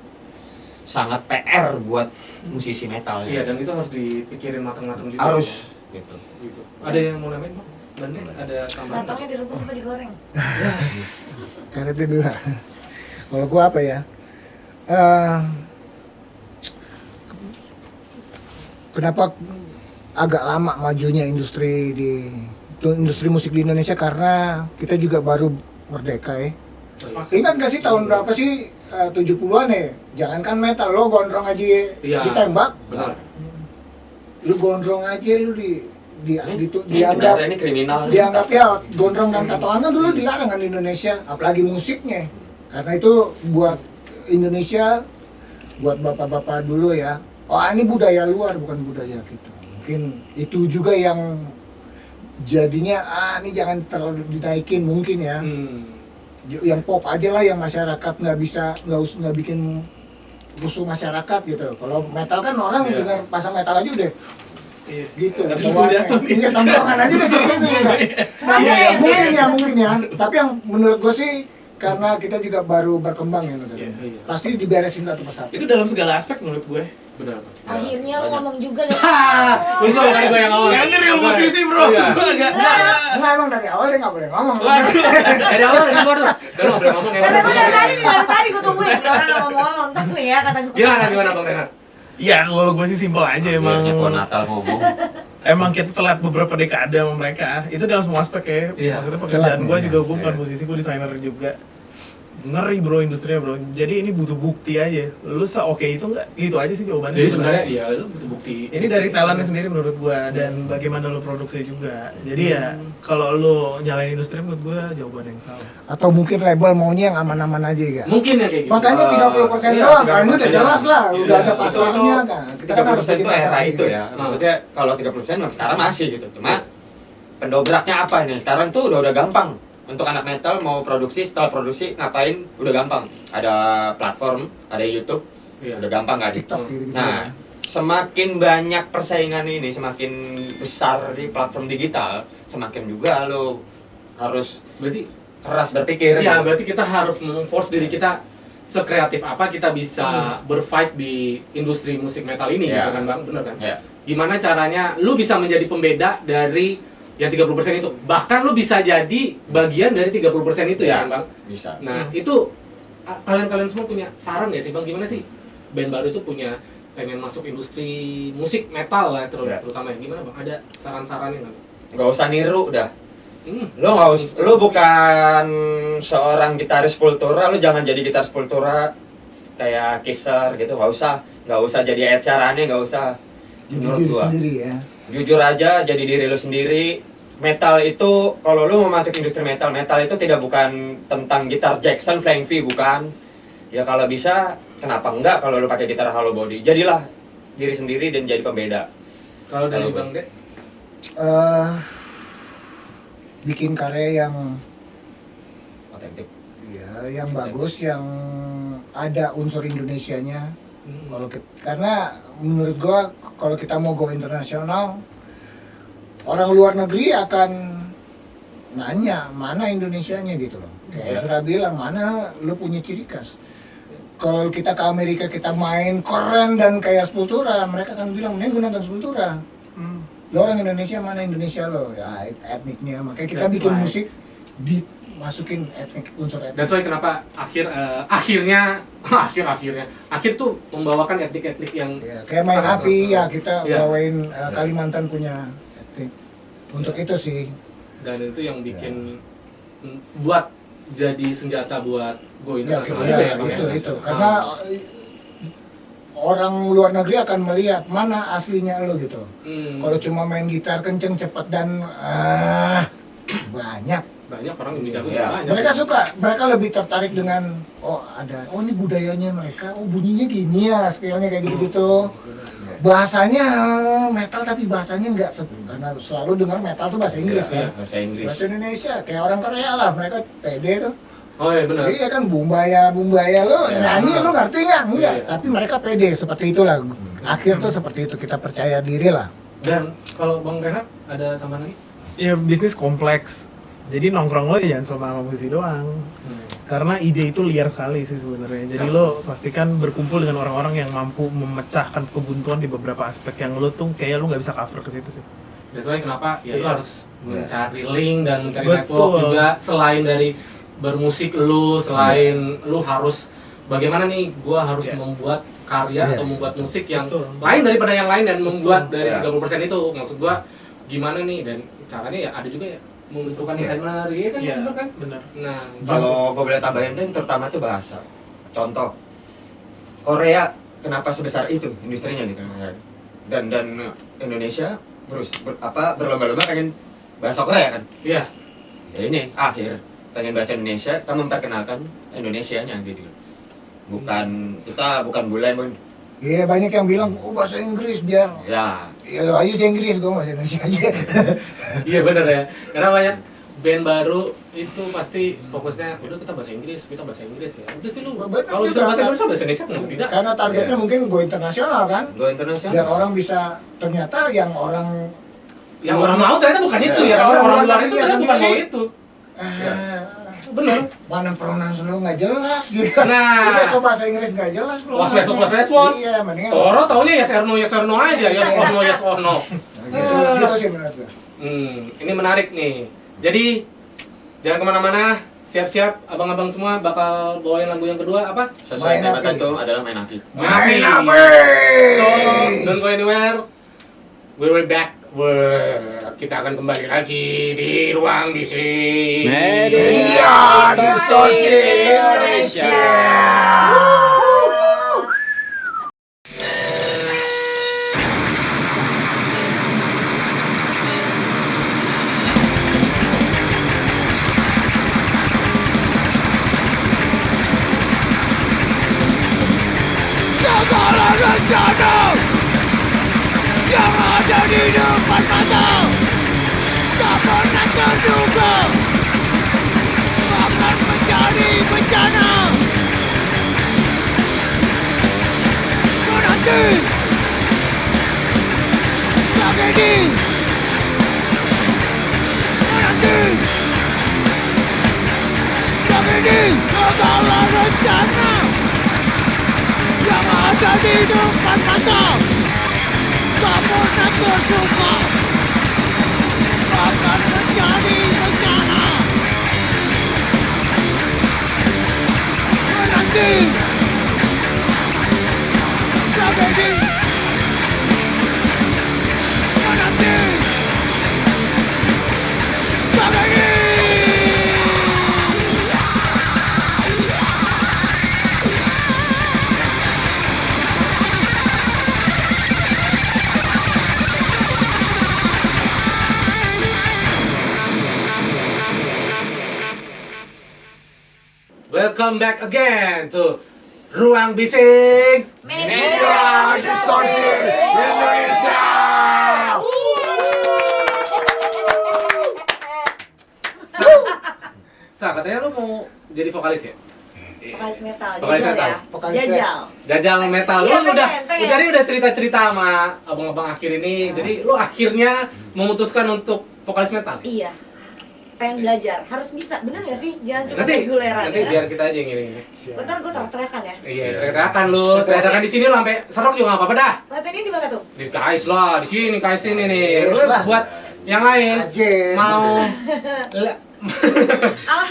PR buat musisi metal. Iya, dan itu harus dipikirin matang-matang juga. Harus gitu. Gitu. Ada yang mau namain Bang? Bandnya ada tambahan? Santongnya direbus apa digoreng? Karena itu dulu. Kalau gua apa ya? Kenapa agak lama majunya industri musik di Indonesia, karena kita juga baru merdeka ya. Ingat gak sih tahun berapa sih 70-an ya? Jangankan metal, lo gondrong aja Iya. ditembak. Benar. Lu gondrong aja lu Ini dianggap ini kriminal. dianggap ya gondrong dan tatoan kan dulu dilarang kan di Indonesia, apalagi musiknya. Karena itu buat Indonesia, buat bapak-bapak dulu ya, oh ini budaya luar bukan budaya kita. Mungkin itu juga yang jadinya ini jangan terlalu dinaikin mungkin ya. Yang pop aja lah, yang masyarakat nggak bikin rusuh masyarakat gitu. Kalau metal kan orang dengar pasang metal aja udah gitu. Iya, tongkrongan aja udah segitu ya. Mungkin ya. Tapi yang menurut gue sih karena kita juga baru berkembang ya, pasti diberesin satu persatu. Itu dalam segala aspek menurut gue. Benar. Akhirnya lu ngomong juga deh. Betul kayak gue yang awal. Yang ini real posisi bro. Iya. Gue agak. Enggak, emang dari awal dia nggak boleh ngomong. Dari awal dari luar tuh. Kan nggak boleh ngomong ya. Kata gue dari tadi gue tungguin. Orang nggak ngomong-ngomong, ntar gue ya kata gue. Gimana Bang Renat? Ya kalau gue sih simpel aja emang. Akhirnya pohon Natal ngomong. Emang kita telat beberapa dekade sama mereka. Itu dalam semua aspek ya. Iya. Maksudnya pekerjaan gue juga, gue bukan Iya. musisi, gue desainer juga. Ngeri bro industrinya bro. Jadi ini butuh bukti aja. Lu se-oke itu nggak? Itu aja sih jawabannya. Jadi sebenarnya iya itu butuh bukti. Ini dari talentnya sendiri menurut gua dan bagaimana lu produksi juga. Jadi ya kalau lu nyalain industri menurut gua jawaban yang salah. Atau mungkin label maunya yang aman-aman aja ya. Mungkin ya kayak gitu. Makanya 30% Iya, doang, kan ini udah 30% jelas lah, Iya, udah ada betul. pasarnya kan. Kita kan harus 30% bikin itu era pasar itu sendiri. ya. Maksudnya kalau 30% sekarang masih gitu. Cuma pendobraknya apa ini? Sekarang tuh udah gampang. Untuk anak metal mau produksi, setelah produksi ngapain udah gampang. Ada platform, ada YouTube, Iya. udah gampang kan? TikTok gitu. Nah, semakin banyak persaingan ini, semakin besar di platform digital, semakin juga lo harus Berarti keras berpikir. iya, gitu. berarti kita harus memforce diri kita sekreatif apa kita bisa berfight di industri musik metal ini Iya. gitu kan Bang, bener kan? Ya. Gimana caranya lu bisa menjadi pembeda dari yang 30% itu? Bahkan lu bisa jadi bagian dari 30% itu ya, Iya. kan, Bang? Bisa. Nah, itu kalian semua punya saran ya sih Bang, gimana sih band baru itu punya pengen masuk industri musik metal lah Iya. terutama ya. Gimana Bang? Ada saran-sarannya nggak? Nggak usah niru dah. Hmm. Lu bukan seorang gitaris Sepultura, lu jangan jadi gitaris Sepultura kayak Kisser gitu, nggak usah jadi Ed Sheeran, nggak usah. Jadi Menurut diri gua sendiri ya. jujur aja, jadi diri lu sendiri. Metal itu, kalau lu mau masuk industri metal itu tidak bukan tentang gitar Jackson, Flying V, bukan. Ya kalau bisa, kenapa enggak kalau lu pakai gitar hollow body? Jadilah diri sendiri dan jadi pembeda. Kalau dari Kalau Bang De? Bikin karya yang Otentik. ya yang bagus, yang ada unsur Indonesianya. Karena menurut gua kalau kita mau go internasional, orang luar negeri akan nanya mana Indonesianya gitu loh. Kayak Ezra bilang, mana lu punya ciri khas. Kalau kita ke Amerika kita main keren dan kayak Sepultura, mereka akan bilang mending gunakan Sepultura. Lo orang Indonesia, mana Indonesia lo? Ya etniknya, makanya kita That's bikin right. musik dimasukin unsur etnik. That's why kenapa akhir tuh membawakan etnik-etnik yang Ya, kayak main sangat- api ya kita Iya. bawain Kalimantan punya etnik. Untuk itu sih. dan itu yang bikin buat jadi senjata buat go Ya, internasional ya, juga ya Bang itu ya? itu. Karena orang luar negeri akan melihat mana aslinya lo gitu. Kalau cuma main gitar kenceng cepat dan banyak. banyak orang lebih jago Iya. banyak. Mereka suka, mereka lebih tertarik dengan ini budayanya mereka, bunyinya gini ya, scale-nya kayak gitu-gitu. Bahasanya metal tapi bahasanya enggak karena selalu dengar metal tuh bahasa Inggris Iya, kan. Bahasa Inggris. Bahasa Indonesia kayak orang Korea lah, mereka pede tuh. Oh iya benar. Iya kan bumbaya lo Iya. nyanyi lo ngerti nggak? Enggak, Iya. tapi mereka pede seperti itulah. Akhir tuh seperti itu, kita percaya diri lah. Dan kalau Bang Renat ada tambahan lagi? Ya bisnis kompleks. Jadi nongkrong lo ya jangan sama musisi doang. Karena ide itu liar sekali sih sebenarnya. Jadi lo pastikan berkumpul dengan orang-orang yang mampu memecahkan kebuntuan di beberapa aspek yang lo tuh kayak lo nggak bisa cover ke situ sih. That's why kenapa ya lu Iya. harus mencari link dan mencari Betul. network juga selain dari bermusik lu, selain lu harus bagaimana nih gua harus Iya. membuat karya Iya. atau membuat musik yang Betul. lain daripada yang lain dan membuat dari Iya. 30% itu. Maksud gua gimana nih dan caranya ya ada juga ya membentukkan desainer ya kan Iya, bener kan? benar. Nah, Kalau gue boleh tambahin tuh terutama tuh bahasa. Contoh, Korea kenapa sebesar itu industrinya gitu dan Indonesia berlomba-lomba pengen bahasa Korea kan? iya. Ya ini akhir pengen bahasa Indonesia, kita memperkenalkan Indonesianya gitu. Kita bukan bule, Iya, banyak yang bilang, oh bahasa Inggris biar Ya. ya lo aja bahasa Inggris, gue bahasa Indonesia aja. Iya bener ya, karena banyak band baru itu pasti fokusnya udah kita bahasa Inggris ya. Udah sih lu, Bener kalau bisa juga, bahasa kan? Indonesia bahasa Indonesia kenapa tidak? Karena targetnya Iya. mungkin go internasional kan, Go internasional. biar orang bisa ternyata yang orang Yang orang mau ternyata bukan itu Ya, ya, orang orang luar luar itu negerinya ternyata bukan mau sendiri. itu. Ya. Bener. mana pronounce lu nggak jelas gitu. Nah. Udah so bahasa Inggris nggak jelas Was was. Iya, mendingan. Toro taunya yes or no aja, yes or no. Nah, gitu sih menurut gue. Ini menarik nih. Jadi jangan kemana-mana, siap-siap abang-abang semua bakal bawain lagu yang kedua apa? Sesuai Main tema api. itu adalah main api. Main Api. apa? So, don't go anywhere. We'll be back. Kita akan kembali lagi di ruang bising. Media Distorsi Indonesia. Segala rencana yang ada di depan mata tak pernah terduga akan menjadi bencana. Menanti tragedi, menanti tragedi, segala rencana yang ada di depan mata tak pernah terduga akan menjadi bencana. Menanti tragedi, menanti tragedi. Welcome back again to Ruang Bising. Media Distorsi Indonesia. Sa, katanya lu mau jadi vokalis ya? Vokalis metal, Vokalis jajal metal. ya. Vokalis Jajal. Jajal metal. Iya, Lu udah pengen. jadi udah cerita-cerita sama abang-abang akhir ini. Jadi lu akhirnya memutuskan untuk vokalis metal. Iya. Pengen belajar, harus bisa, bener gak sih? Jangan cuma Nanti reguleran nanti ya. biar kita aja yang gini. Bentar gue teriak-teriakan ya. Iya, teriakan lu. Teriakan di sini lu sampai serok juga enggak apa-apa dah. Latihannya di mana tuh? Di KAIS lah, di sini KAIS ini nih. Yes Lu lah. buat yang lain Ajen. mau Ah,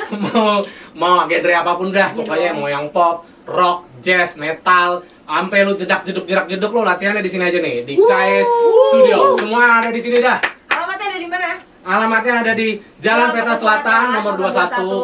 mau genre apapun dah, Iya pokoknya dong. mau yang pop, rock, jazz, metal, sampai lu jedak-jeduk lu latihannya di sini aja nih, di KS Studio. Semua ada di sini dah. alamatnya ada di mana? Alamatnya ada di Jalan Peta Selatan nomor 21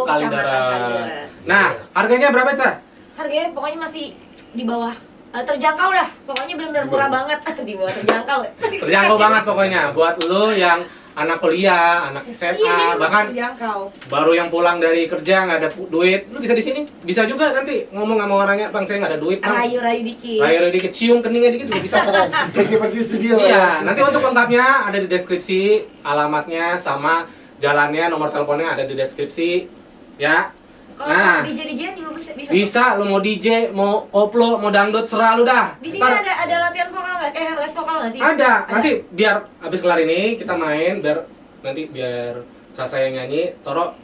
Kalideres. Kalideres. Nah, harganya berapa, Cah? Harganya pokoknya masih di bawah terjangkau dah. Pokoknya benar-benar murah banget di bawah terjangkau. Terjangkau banget pokoknya buat lu yang anak kuliah, anak Iya, SMA, ini bahkan terjangkau. baru yang pulang dari kerja nggak ada duit, lu bisa di sini. Bisa juga nanti ngomong sama orangnya, "Bang, saya nggak ada duit, Bang." Rayu-rayu dikit. Layar dikit, cium keningnya dikit juga bisa. Bersih-bersih studio. Iya, nanti untuk lengkapnya ada di deskripsi, alamatnya sama jalannya, nomor teleponnya ada di deskripsi. Ya. Kalau Nah. DJ juga bisa. Bisa lu mau DJ, mau koplo, mau dangdut, serah lu dah. Di sini Ntar ada latihan vokal nggak? Les vokal nggak sih? ada. Nanti biar habis kelar ini kita main, biar saya nyanyi, Toro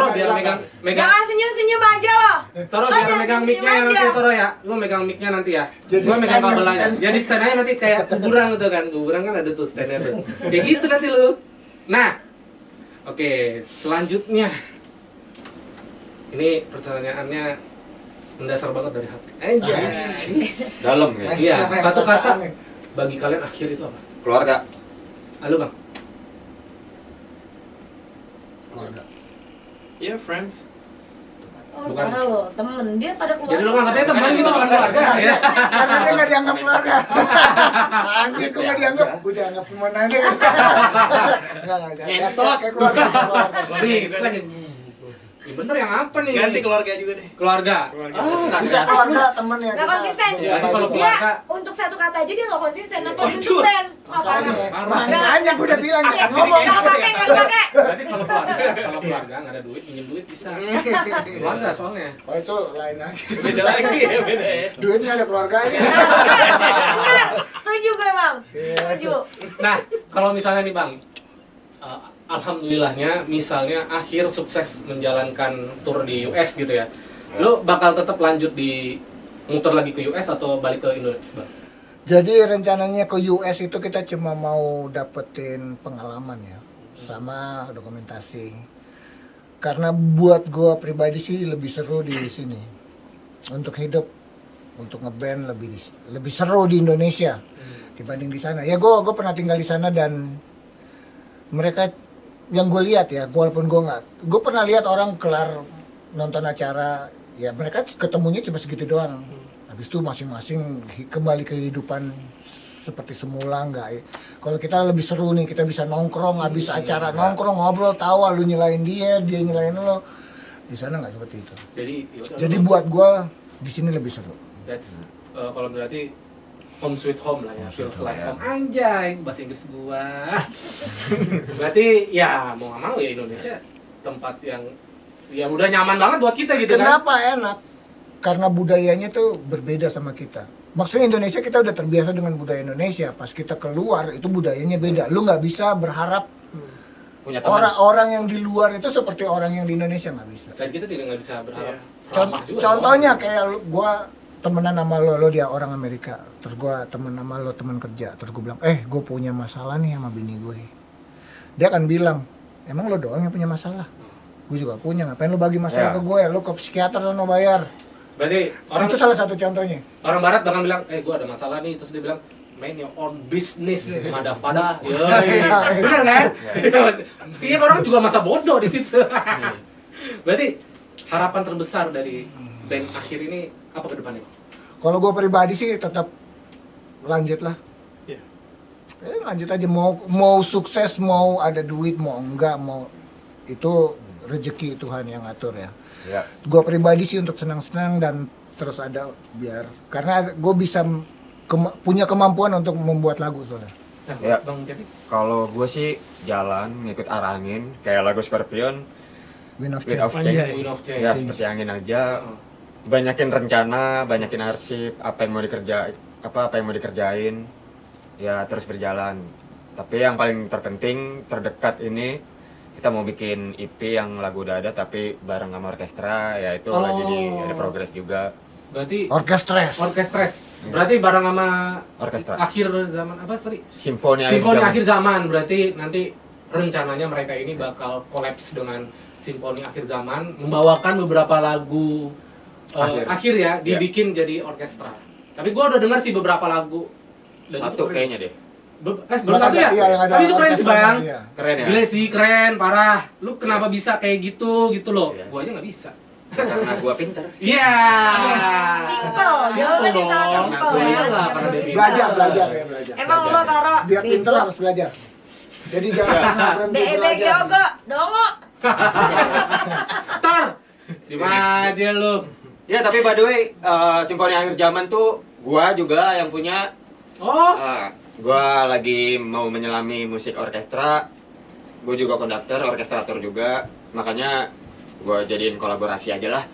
Bukan biar di megang belakang. megang Jangan senyum-senyum aja loh. Toro Oh, biar jangan megang senyum mic-nya ya aja. nanti, Toro ya. Lu megang mic-nya nanti ya. Jadi Gua megang stand, kabel aja. stand. Jadi stand aja nanti kayak kuburan gitu kan. Kuburan kan ada tuh stand-nya tuh. Kayak gitu nanti lu. Nah. Oke, selanjutnya. Ini pertanyaannya mendasar banget dari hati. Anjay. Dalam ya. Iya, Apa yang satu kata. perasaan nih? Bagi kalian akhir itu apa? Keluarga. Halo, Bang. Keluarga. Iya, friends. Oh, Bukan. parah lo, temen dia pada keluar. Jadi lu nganggapnya teman gitu bukan keluarga ya? Karena dia nggak dianggap keluarga. Anjir, gue nggak dianggap. Gue dianggap teman aja. Nggak. Kayak keluarga. Lebih, lagi. Ya bener yang apa nih? Ganti keluarga juga deh. Keluarga. Bisa keluarga temen ya. Nggak kita konsisten. jadi Berarti apa kalau gitu. Dia keluarga. untuk satu kata aja dia nggak konsisten. Apa Waduh. konsisten? Oh, parah. Makanya, makanya gue udah bilang jangan Ngomong ngomong. nggak pakai, nggak pakai. Berarti kalau keluarga nggak ada duit, minjem duit bisa. Keluarga soalnya. Oh itu lain lagi. Beda lagi ya, beda ya. Duitnya ada keluarganya. Benar. Setuju gue bang. Setuju. Nah, kalau misalnya nih Bang, alhamdulillahnya misalnya akhir sukses menjalankan tour di US gitu ya. Lo bakal tetap lanjut di muter lagi ke US atau balik ke Indonesia, Bang? Jadi rencananya ke US itu kita cuma mau dapetin pengalaman ya, sama dokumentasi. Karena buat gue pribadi sih lebih seru di sini. Untuk hidup, untuk ngeband lebih seru di Indonesia dibanding di sana. Ya gue pernah tinggal di sana dan mereka yang gue lihat ya, walaupun gue pernah lihat orang kelar nonton acara, ya mereka ketemunya cuma segitu doang. Habis itu masing-masing kembali ke kehidupan seperti semula enggak ya. Kalau kita lebih seru nih, kita bisa nongkrong habis acara, nongkrong ngobrol tawa, lu nyelain dia nyelain lo. Di sana nggak seperti itu. Jadi buat gua di sini lebih seru. That's kalau berarti home sweet home lah ya, feel sweet like home, home. Anjay, bahasa Inggris gua. Berarti ya mau nggak mau ya Indonesia tempat yang ya udah nyaman banget buat kita gitu kan. Kenapa enak? Karena budayanya tuh berbeda sama kita. Maksudnya Indonesia kita udah terbiasa dengan budaya Indonesia. Pas kita keluar itu budayanya beda. Lu nggak bisa berharap Punya teman. orang-orang yang di luar itu seperti orang yang di Indonesia, nggak bisa. Dan kita tidak nggak bisa berharap Con- ramah juga. contohnya kayak gua temenan sama lo dia orang Amerika. Terus gua temen sama lo teman kerja. Terus gua bilang, gue punya masalah nih sama bini gue. Dia akan bilang, emang lo doang yang punya masalah? Gue juga punya, ngapain lo bagi masalah ke gue? Lo ke psikiater lo bayar. Berarti orang Itu salah satu contohnya. orang barat bahkan bilang, gue ada masalah nih, terus dia bilang, main your own business, madafada, yoi, bener kan? Iya orang juga masa bodoh di situ. Berarti harapan terbesar dari band akhir ini apa ke depannya? Kalau gue pribadi sih tetap lanjut lah. Iya. Lanjut aja, mau sukses, mau ada duit, mau enggak, mau itu rezeki Tuhan yang ngatur ya. Ya. Gue pribadi sih untuk senang-senang dan terus ada biar karena gue bisa punya kemampuan untuk membuat lagu soalnya. Nah, Ya. Bang Cepi? Kalau gue sih jalan ngikut arah angin kayak lagu Scorpion, Wind of Wind Change. of Change. Anjay. Wind of Change. Ya seperti angin aja. Banyakin rencana, banyakin arsip, apa yang mau dikerjain, ya terus berjalan. Tapi yang paling terpenting, terdekat ini kita mau bikin EP yang lagu udah ada tapi bareng sama orkestra, ya itu lagi ada progres juga. Berarti Orkestres. orkestres. Berarti bareng sama Orkestra. akhir zaman apa sorry? Simfoni Simfoni zaman. akhir zaman. Berarti nanti rencananya mereka ini bakal kolaps dengan Simfoni akhir zaman, membawakan beberapa lagu akhir ya, dibikin jadi orkestra. Tapi gua udah dengar sih beberapa lagu. Dan itu Satu keren. kayaknya deh. Baru satu ya? Iya, yang ada Tapi itu keren sih orkestranya, Bang. iya. Keren ya? Gila sih, keren, parah. Lu kenapa bisa kayak gitu loh? Iya. Gua aja nggak bisa. Karena gua pinter. Iya. Simple, jawabannya sangat dong. simple Nah, ya. iyalah, karena dia Belajar pintar. ya belajar. Emang lo taro Biar pinter harus belajar. Jadi jangan pernah berhenti BEB belajar. yoga, dongo. Tar. Dimana aja lu? Ya tapi by the way, Simfoni akhir zaman tuh gua juga yang punya. Oh. Gua lagi mau menyelami musik orkestra. Gua juga konduktor, orkestrator juga. Makanya gua jadiin kolaborasi aja lah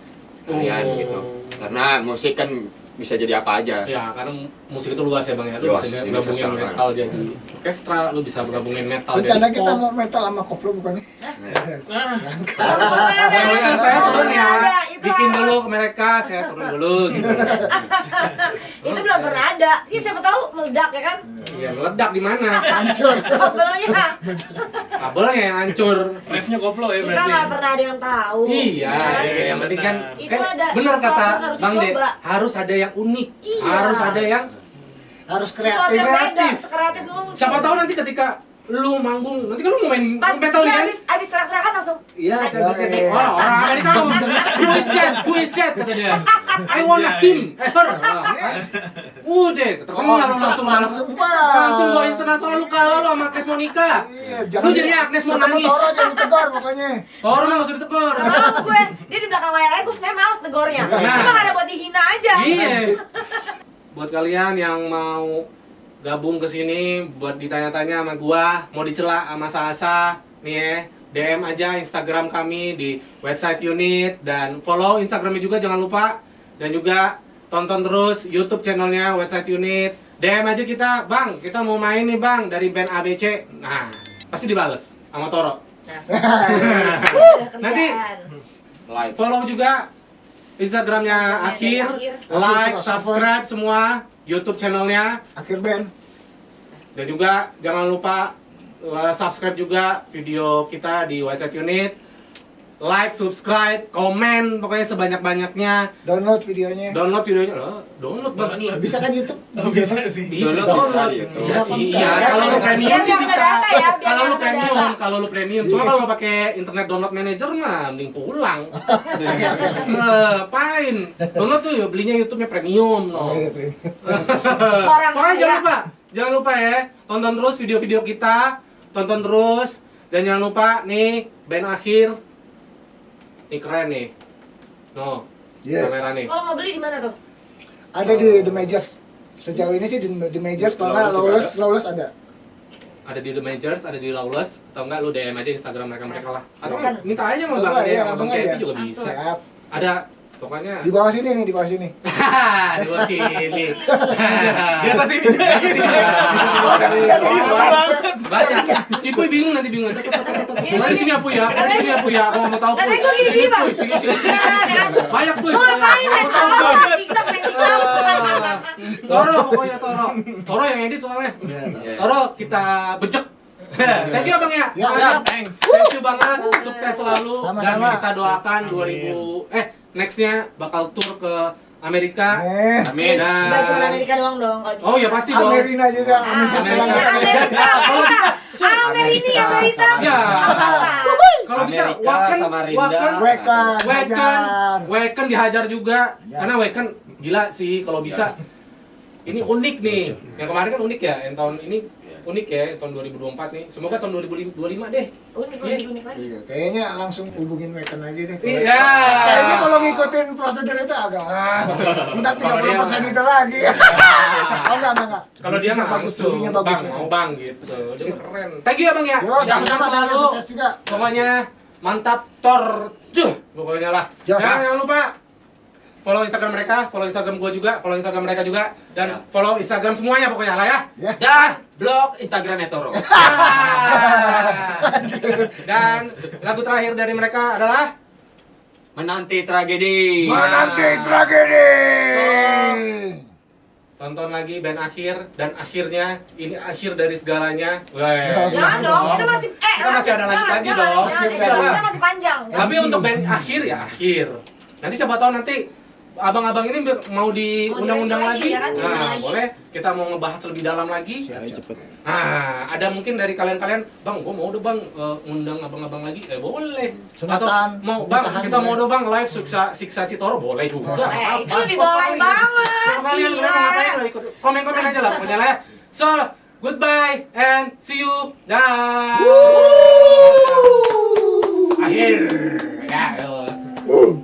kalian Oh. gitu. Karena musik kan bisa jadi apa aja. Ya, karena musik itu luas ya Bang ya. Lu Luas, bisa universal gabungin banget. metal jadi orkestra, lu bisa gabungin metal Rencana jadi kita pop. mau metal sama koplo bukan nih? Nah, Bener, saya turun ya. Itu Bikin harus. dulu ke mereka, saya turun dulu gitu. Itu belum pernah ada. Sih siapa tahu meledak ya kan? Iya, meledak di mana? Hancur. Kabelnya. Kabelnya yang hancur. revnya koplo ya Kita berarti. nggak pernah ada yang tahu. Iya, Kan? yang penting kan Itu kayak ada bener sesuatu kata yang harus Bang De, dicoba. harus ada yang unik, Iya. harus ada yang Harus Sesuatu kreatif. yang beda, Kreatif. sekreatif mungkin. siapa tahu nanti ketika lu manggung, nanti kan lu mau main Pas metal dia kan? abis teriak-teriakan langsung. Iya, Oke. oh, orang Amerika tahu. Who is that? Kata dia. I wanna him. Her. Udah, terkenal lu langsung langsung langsung go internasional lu kalah lu sama Agnes Monica. Iya, Lu jadi Agnes mau ketemu nangis. Toro jangan ditegur pokoknya. Orang nggak usah ditegur. Gak mau gue, dia di belakang layar aja gue sebenernya males negornya. Nah. Cuma ada buat dihina aja. Iya. Buat kalian yang mau gabung ke sini buat ditanya-tanya sama gua, mau dicela sama Sasa, nih ya, DM aja Instagram kami di website unit dan follow Instagramnya juga jangan lupa, dan juga tonton terus YouTube channelnya website unit. DM aja kita, Bang, kita mau main nih Bang dari band ABC. Nah, pasti dibales sama Toro. Udah Nanti kerjaan. Live. follow juga Instagramnya Akhir, like, subscribe semua YouTube channelnya. Akhir band. Dan juga jangan lupa subscribe juga video kita di website unit. Like, subscribe, komen, pokoknya sebanyak-banyaknya. Download videonya. Download videonya loh, download Bang. Bisa kan YouTube? Oh, bisa sih. Bisa Download download. bisa di Iya YouTube. sih, iya. Kalau lu premium Biar sih nggak bisa. data ya, biar Kalau lu nggak premium, data. kalau lu premium. Cuma Iya. kalau lu pakai internet download manager mah mending pulang. Ngapain? Download tuh ya belinya YouTube-nya premium Oh no. iya, Prim. Orang Pokoknya kaya. jangan lupa ya, tonton terus video-video kita, tonton terus, dan jangan lupa nih band Akhir, nih keren nih, no, Iya. kamera nih. Kalau mau beli di mana tuh? Ada di The Majors. Sejauh ini sih di The Majors, kalau nggak Lawless ada. Ada di The Majors, ada di Lawless, atau enggak lu DM aja Instagram mereka lah. Atau Pesan. minta aja sama Oh, Bang iya, Ade, sama langsung Bang Cepi aja. juga Langsung. bisa. Siap. Ada, pokoknya Di bawah sini nih, di bawah sini. di bawah sini. Di atas ini juga gitu. Oh, udah pindah di Iseng bawah. banget. Baca, Cipuy bingung nanti bingung. Mana di sini apa ya? Mana di sini apa ya? Kalau mau tahu Katanya Puy. gue gini-gini, Sini, Bang. Puy. Sini. Banyak Puy. Lu ngapain ya? Salah Banyak. banget TikTok, main TikTok. Toro pokoknya Toro yang edit soalnya. Toro kita bejek. Thank you Bang ya. Ya, siap. Thanks. Thank you banget, sukses selalu. Dan Sama-sama. kita doakan 2000 nextnya bakal tour ke Amerika. Amin. Dan Baju Amerika doang dong kalau bisa. oh ya pasti dong. Amerina juga, Ah, Amerika Amerika. lagi. Amerika. Kalau bisa, Amerika. Amerika. ya. Kalau bisa, Amerika Waken, sama Rinda. Waken dihajar juga. Ya. Karena Waken gila sih kalau bisa. Ini unik nih. Yang kemarin kan unik ya, yang tahun ini unik ya, tahun 2024 nih. Semoga tahun 2025 deh. Unik lagi, unik lagi. Iya, kayaknya langsung hubungin Waken aja deh. Iya. Kayaknya kalau ngikutin prosedur itu agak entar 30% itu lagi. Oh enggak. Kalau dia Jadinya nggak bagus, langsung, jadinya bagus. bang, mau bang gitu. Dia keren. Thank you ya bang ya. Yo, sama-sama, selalu. sukses juga. Pokoknya mantap tor. Pokoknya lah. Yo, Nah, jangan lupa follow Instagram mereka, follow Instagram gua juga, follow Instagram mereka juga, dan Ya. follow Instagram semuanya pokoknya lah ya. Ya. Dan blog Instagramnya Toro. Dan lagu terakhir dari mereka adalah Menanti tragedi. Menanti tragedi. tonton lagi band Akhir, dan akhirnya ini akhir dari segalanya. Jangan dong, kita masih Kita masih ada lagi jangan, lagi jangan, dong. jangan, Iya. kita masih panjang. Tapi untuk band Akhir ya akhir. Nanti siapa tahu nanti abang-abang ini mau diundang-undang Mau lagi. direview lagi, ya kan, diundang Nah, lagi. boleh. Kita mau ngebahas lebih dalam lagi. Nah, ada mungkin dari kalian-kalian, Bang, gua mau dong Bang undang abang-abang lagi. Boleh. Sunatan, Atau mau Bang, nikahan kita boleh. mau dong Bang live siksa si Toro, boleh juga. Boleh, itu Apa, lebih suka boleh kalian. banget. Suka kalian Gila. mau ngapain lah ikut. Komen-komen aja lah pokoknya lah ya. So, goodbye and see you. Dah. Akhir. Ya. Woo.